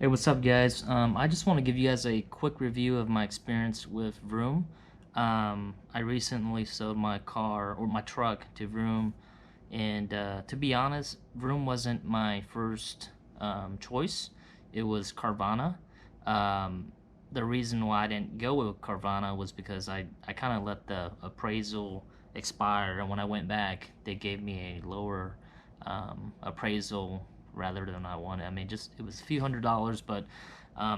Hey, what's up, guys? I just want to give you guys a quick review of my experience with Vroom. I recently sold my car or my truck to Vroom, and to be honest, Vroom wasn't my first choice. It was Carvana. Um, the reason why I didn't go with Carvana was because I kind of let the appraisal expire, and when I went back, they gave me a lower appraisal rather than I wanted. I mean, just it was a few $100s, but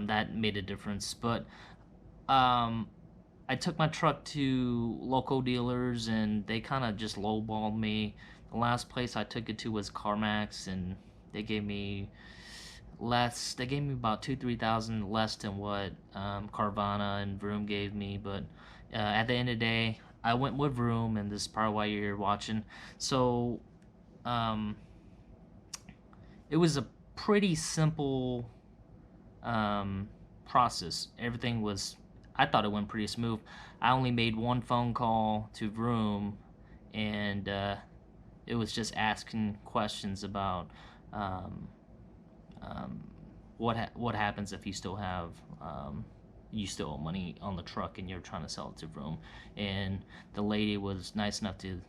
that made a difference. But um, I took my truck to local dealers, and they kind of just lowballed me. The last place I took it to was CarMax, and they gave me less. They gave me about 2-3 thousand less than what Carvana and Vroom gave me. But at the end of the day, I went with Vroom, and this is probably why you're here watching. So um, it was a pretty simple process. Everything was, I thought it went pretty smooth. I only made one phone call to Vroom, and it was just asking questions about um, um, what happens if you still have you still owe money on the truck and you're trying to sell it to Vroom. And the lady was nice enough to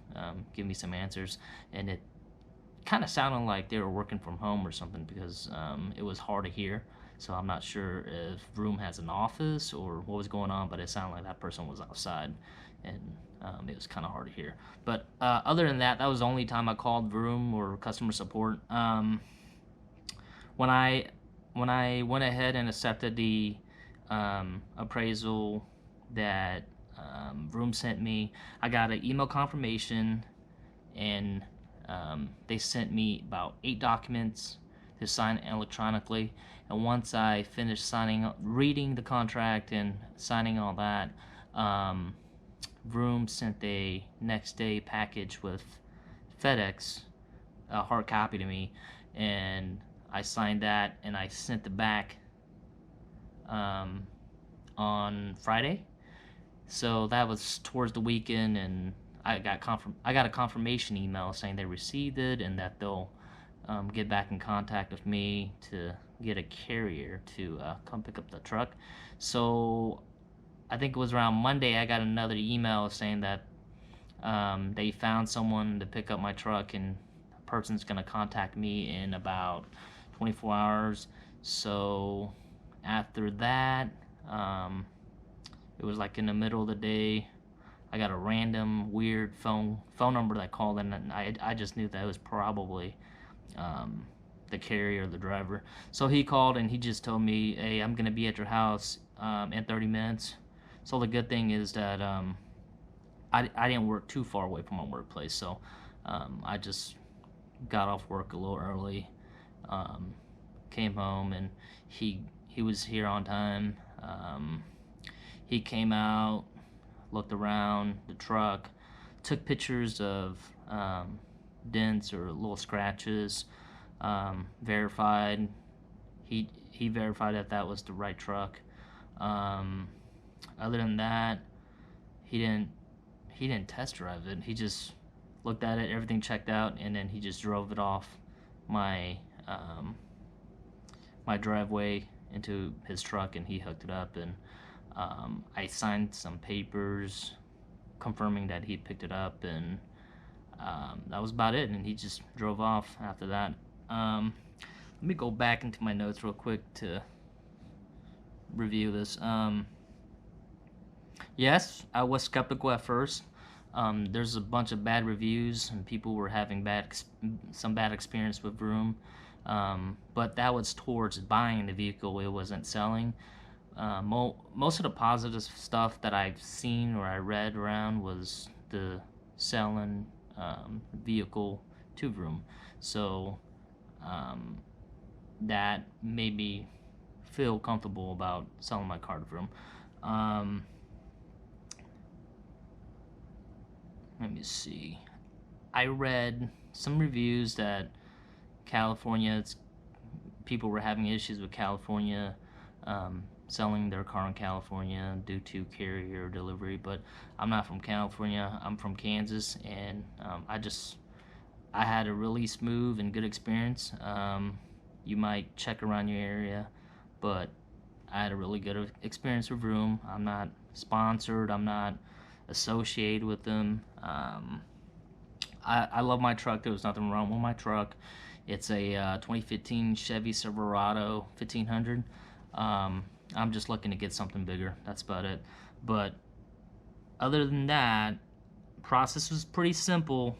give me some answers, and it kind of sounded like they were working from home or something because it was hard to hear. So I'm not sure if Vroom has an office or what was going on, but it sounded like that person was outside, and it was kind of hard to hear. But other than that, that was the only time I called Vroom or customer support. When I went ahead and accepted the appraisal that Vroom sent me, I got an email confirmation, and they sent me about 8 documents to sign electronically. And once I finished reading the contract and signing all that, Vroom sent a next day package with Fedex, a hard copy to me, and I signed that and I sent it back on Friday. So that was towards the weekend, and I got a confirmation email saying they received it and that they'll get back in contact with me to get a carrier to come pick up the truck. So I think it was around Monday I got another email saying that they found someone to pick up my truck, and the person's gonna contact me in about 24 hours. So after that, it was like in the middle of the day, I got a random weird phone number that called in, and I just knew that it was probably the carrier or the driver. So he called and he just told me, "Hey, I'm gonna be at your house in 30 minutes." So the good thing is that I didn't work too far away from my workplace, so I just got off work a little early, came home, and he was here on time. He came out, looked around the truck, took pictures of dents or little scratches, verified. He verified that was the right truck. Other than that, he didn't test drive it. He just looked at it, everything checked out, and then he just drove it off my my driveway into his truck, and he hooked it up, and I signed some papers confirming that he picked it up, and that was about it, and he just drove off after that. Let me go back into my notes real quick to review this. Yes, I was skeptical at first. There's a bunch of bad reviews, and people were having some bad experience with Vroom, but that was towards buying the vehicle. It wasn't selling. Most of the positive stuff that I've seen or I read around was the selling vehicle to Vroom. So that made me feel comfortable about selling my car to Vroom. Let me see. I read some reviews that people were having issues with California selling their car in California due to carrier delivery, but I'm not from California. I'm from Kansas, and I had a really smooth and good experience. You might check around your area. but I had a really good experience with Vroom. I'm not sponsored. I'm not associated with them. I love my truck. There was nothing wrong with my truck. It's a 2015 Chevy Silverado 1500. I'm just looking to get something bigger. That's about it. But other than that, process was pretty simple.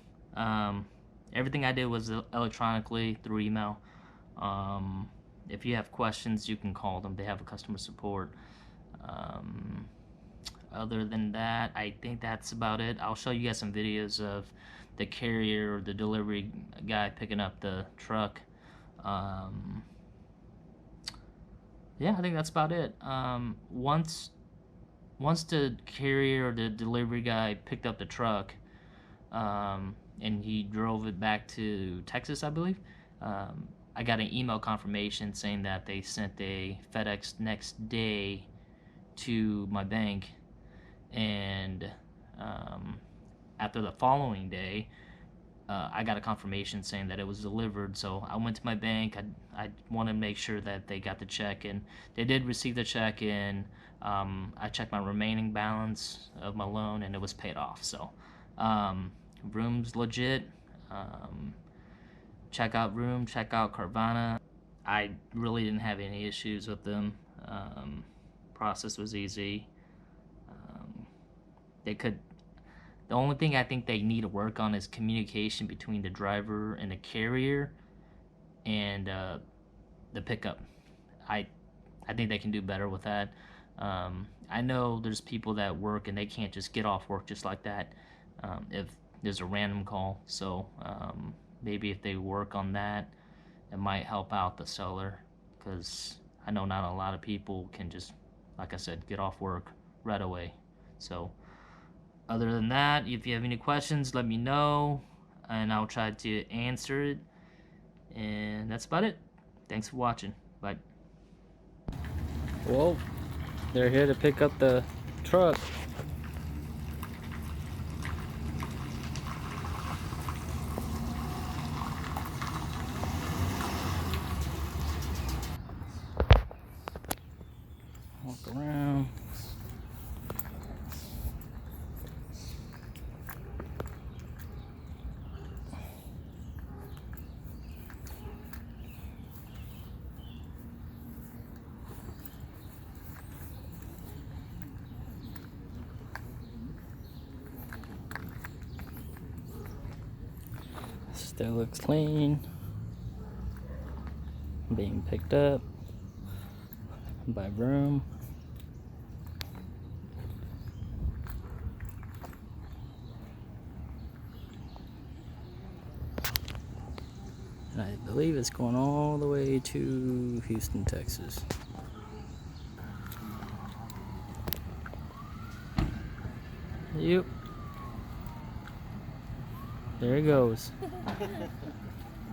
Everything I did was electronically through email. If you have questions, you can call them. They have a customer support. Other than that, I think that's about it. I'll show you guys some videos of the carrier or the delivery guy picking up the truck. Yeah, I think that's about it. Once the carrier or the delivery guy picked up the truck, and he drove it back to Texas, I believe, I got an email confirmation saying that they sent a FedEx next day to my bank, and after the following day, I got a confirmation saying that it was delivered. So I went to my bank. I wanted to make sure that they got the check, and they did receive the check, and I checked my remaining balance of my loan, and it was paid off. So Vroom's legit. Check out Vroom, check out Carvana. I really didn't have any issues with them. Process was easy. The only thing I think they need to work on is communication between the driver and the carrier and the pickup. I think they can do better with that. I know there's people that work and they can't just get off work just like that if there's a random call. So maybe if they work on that, it might help out the seller, because I know not a lot of people can just, like I said, get off work right away. So other than that, if you have any questions, let me know, and I'll try to answer it. And that's about it. Thanks for watching. Bye. Well, they're here to pick up the truck. Walk around. Still looks clean. Being picked up by Vroom. And I believe it's going all the way to Houston, Texas. Yep. There it goes.